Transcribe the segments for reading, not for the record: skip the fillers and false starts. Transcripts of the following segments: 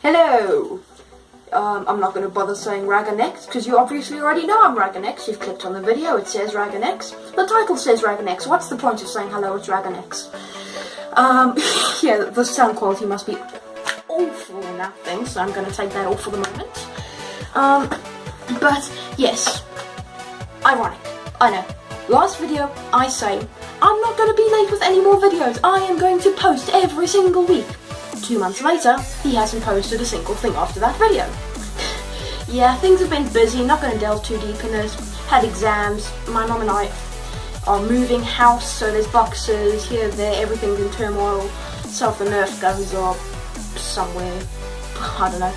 Hello! I'm not going to bother saying Raganex because you obviously already know I'm Raganex. You've clicked on the video, it says Raganex. The title says Raganex. What's the point of saying hello, it's Raganex? Yeah, the sound quality must be awful in that thing, so I'm going to take that off for the moment. But yes, ironic, I know. Last video, I say, I'm not going to be late with any more videos. I am going to post every single week. 2 months later, he hasn't posted a single thing after that video. Yeah, things have been busy, not going to delve too deep in this. Had exams, my mum and I are moving house, so there's boxes here, there, everything's in turmoil. So if the Nerf guns are somewhere, I don't know.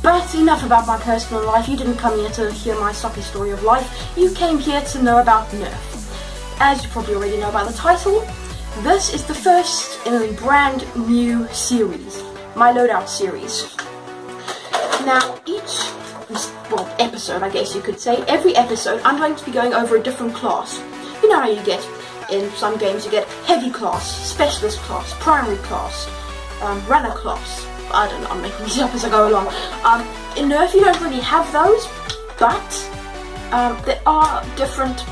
But enough about my personal life. You didn't come here to hear my soppy story of life. You came here to know about Nerf. As you probably already know by the title, this is the first in a brand new series, my loadout series. Now each, well, episode I guess you could say, every episode I'm going to be going over a different class. You know how you get, in some games you get heavy class, specialist class, primary class, runner class. I don't know, I'm making these up as I go along. In Nerf you don't really have those, but there are different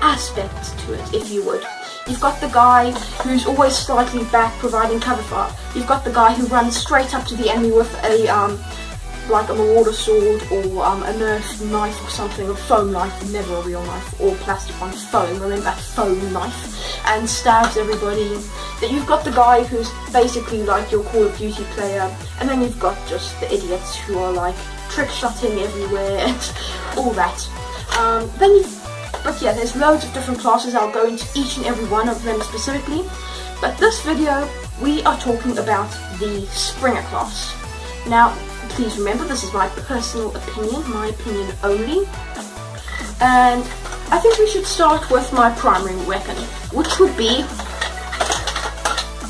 aspects to it, if you would. You've got the guy who's always slightly back providing cover fire. You've got the guy who runs straight up to the enemy with a like a marauder sword or a Nerf knife or something, a foam knife, never a real knife, or plastic one, foam, remember that foam knife, and stabs everybody. Then you've got the guy who's basically like your Call of Duty player, and then you've got just the idiots who are like trick-shotting everywhere and all that. But yeah, there's loads of different classes. I'll go into each and every one of them specifically. But this video, we are talking about the Springer class. Now, please remember, this is my personal opinion, my opinion only. And I think we should start with my primary weapon, which would be,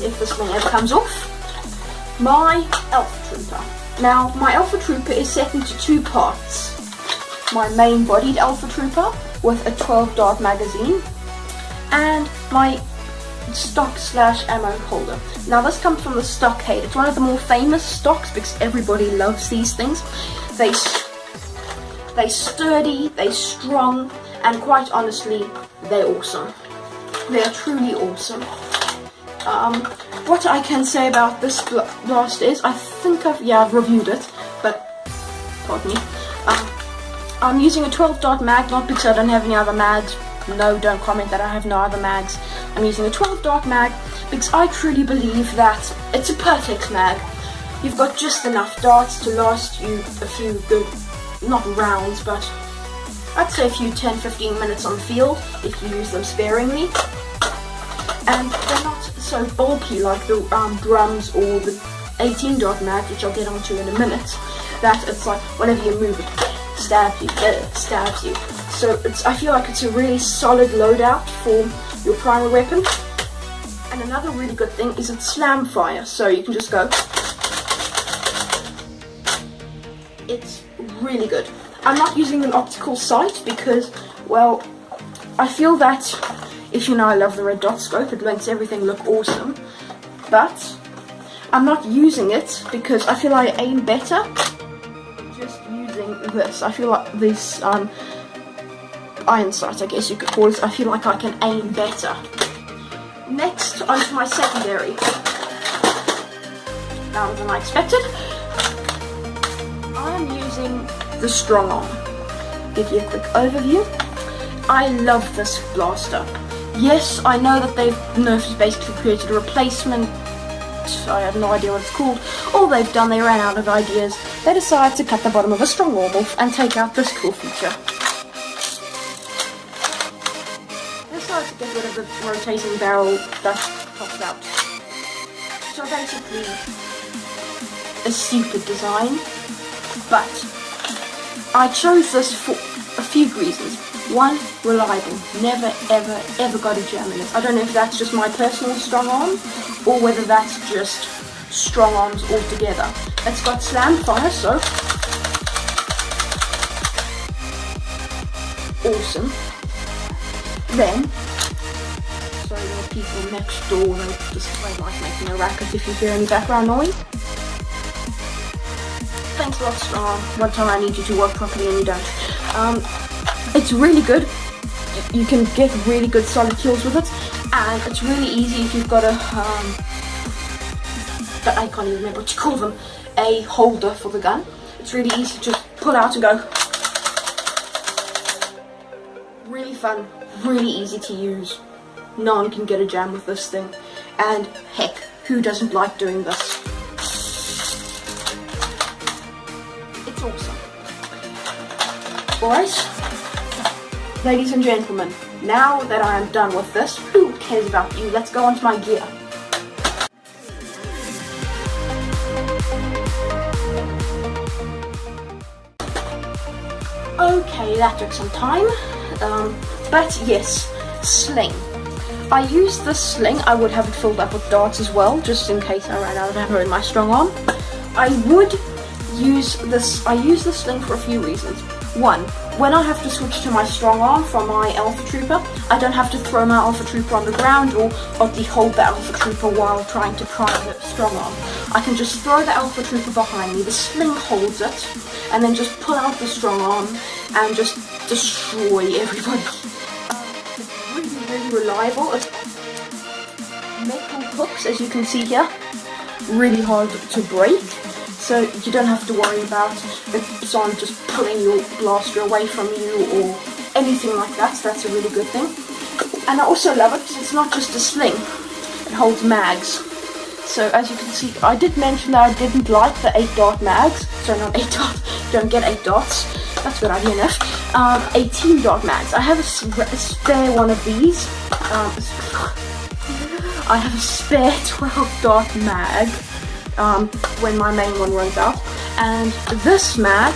if this thing ever comes off, my Alpha Trooper. Now, my Alpha Trooper is set into two parts. My main bodied Alpha Trooper with a 12 dart magazine and my stock / ammo holder. Now this comes from the Stockade. It's one of the more famous stocks because everybody loves these things. They sturdy, they strong, and quite honestly, they're awesome. They're truly awesome. What I can say about this blast is, I think I've reviewed it, but pardon me. I'm using a 12 dart mag, not because I don't have any other mags. No, don't comment that I have no other mags. I'm using a 12 dart mag because I truly believe that it's a perfect mag. You've got just enough darts to last you a few good, not rounds, but I'd say a few 10-15 minutes on the field if you use them sparingly. And they're not so bulky like the drums or the 18 dart mag, which I'll get onto in a minute, that it's like whenever you move it, stabs you. So I feel like it's a really solid loadout for your primary weapon. And another really good thing is it's slam fire, so you can just go. It's really good. I'm not using an optical sight because, well, I feel that, if you know I love the red dot scope, it makes everything look awesome. But I'm not using it because I feel I aim better just using this. I feel like this iron sight, I guess you could call it, I feel like I can aim better. Next, onto my secondary. That was unexpected. I'm using the Strong Arm. Give you a quick overview. I love this blaster. Yes, I know that Nerf has basically created a replacement. I have no idea what it's called. All they've done, they ran out of ideas. They decided to cut the bottom of a Strong Arm off and take out this cool feature. They decided to get rid of the rotating barrel that pops out. So basically, a stupid design, but I chose this for a few reasons. One, reliable. Never, ever, ever got a jam in it. I don't know if that's just my personal strong arm, or whether that's just strong arms altogether. It's got slam fire, so awesome. Then, sorry, there are people next door, they'll just like making a racket if you hear any background noise. thanks lots. One time I need you to work properly and you don't. It's really good. You can get really good solid kills with it, and it's really easy if you've got a I can't even remember what you call them, a holder for the gun. It's really easy to just pull out and go. Really fun, really easy to use. No one can get a jam with this thing, and heck, who doesn't like doing this? It's awesome. Alright, ladies and gentlemen, now that I am done with this, who cares about you? Let's go on to my gear. Okay, that took some time, but yes, sling. I use this sling. I would have it filled up with darts as well, just in case I ran out of ammo in my strong arm. I use the sling for a few reasons. One, when I have to switch to my strong arm from my Alpha Trooper, I don't have to throw my Alpha Trooper on the ground or hold the Alpha Trooper while trying to prime the strong arm. I can just throw the Alpha Trooper behind me, the sling holds it, and then just pull out the strong arm and just destroy everybody. It's really, really reliable. It's metal hooks, as you can see here, really hard to break. So you don't have to worry about someone just pulling your blaster away from you or anything like that. So that's a really good thing. And I also love it because it's not just a sling. It holds mags. So as you can see, I did mention that I didn't like the 8 dart mags. Sorry, not 8 darts. Don't get 8 darts. That's a good idea enough. 18 dart mags. I have a spare one of these. I have a spare 12 dart mag. When my main one runs out, and this mag,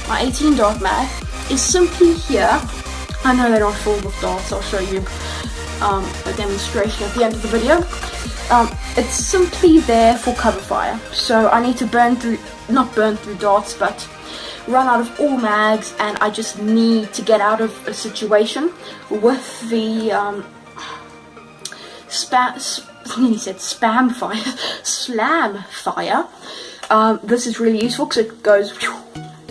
my 18 dart mag, is simply here. I know they're not full with darts. I'll show you a demonstration at the end of the video. It's simply there for cover fire, so I need to not burn through darts, but run out of all mags, and I just need to get out of a situation with the slam fire. This is really useful because it goes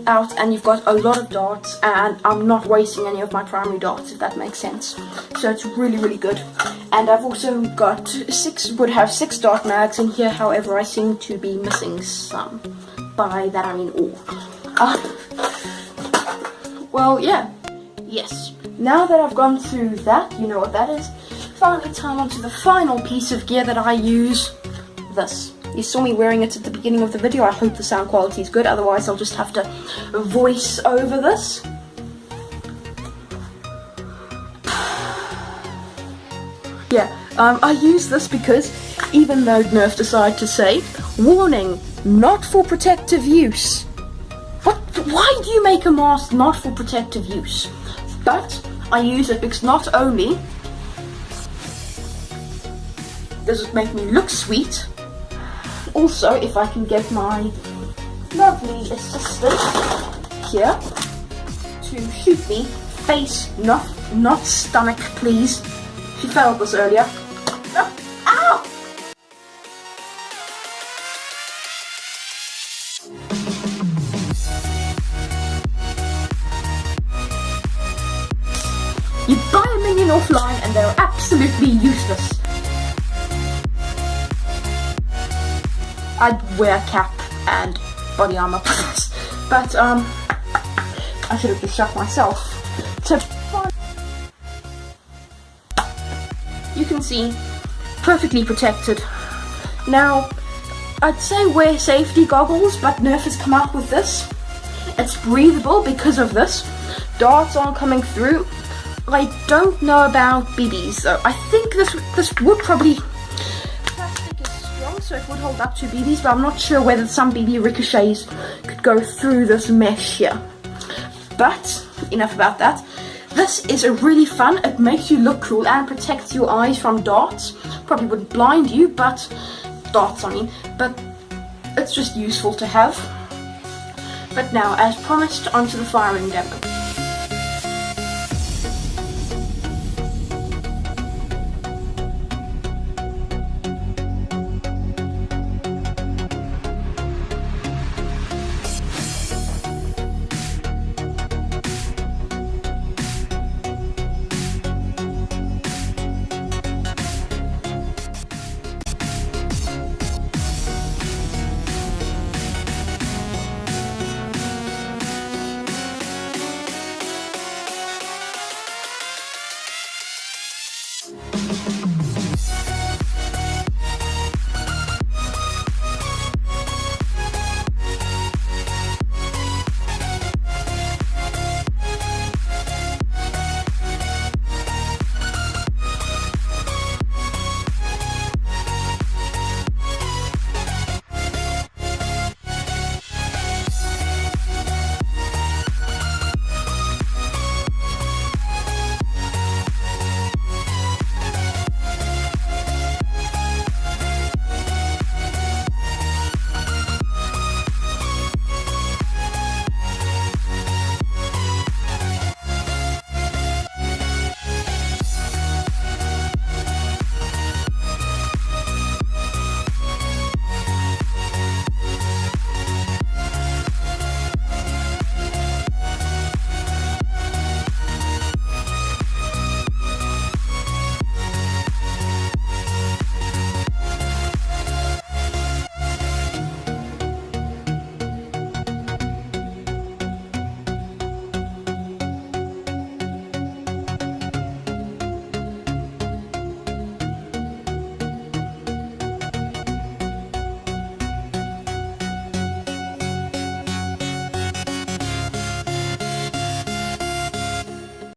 out and you've got a lot of darts, and I'm not wasting any of my primary darts, if that makes sense. So it's really, really good. And I've also got 6 dart mags in here, however I seem to be missing some. By that I mean all. Well, yeah. Yes. Now that I've gone through that, you know what that is. Finally time onto the final piece of gear that I use, this. You saw me wearing it at the beginning of the video. I hope the sound quality is good, otherwise I'll just have to voice over this. Yeah, I use this because even though Nerf decided to say, warning, not for protective use. Why do you make a mask not for protective use? But I use it because not only does it make me look sweet, also if I can get my lovely assistant here to shoot me, face, not stomach please. She failed this earlier. No. Ow! You buy a minion offline and they're absolutely useless. I'd wear a cap and body armor for this, but I should have just shot myself. So you can see, perfectly protected. Now, I'd say wear safety goggles, but Nerf has come out with this. It's breathable because of this. Darts aren't coming through. I don't know about BBs though. I think this would probably, plastic is strong, so it would hold up to BBs, but I'm not sure whether some BB ricochets could go through this mesh here. But enough about that. This is a really fun. It makes you look cool and protects your eyes from darts. Probably wouldn't blind you, but darts I mean. But it's just useful to have. But now, as promised, onto the firing demo.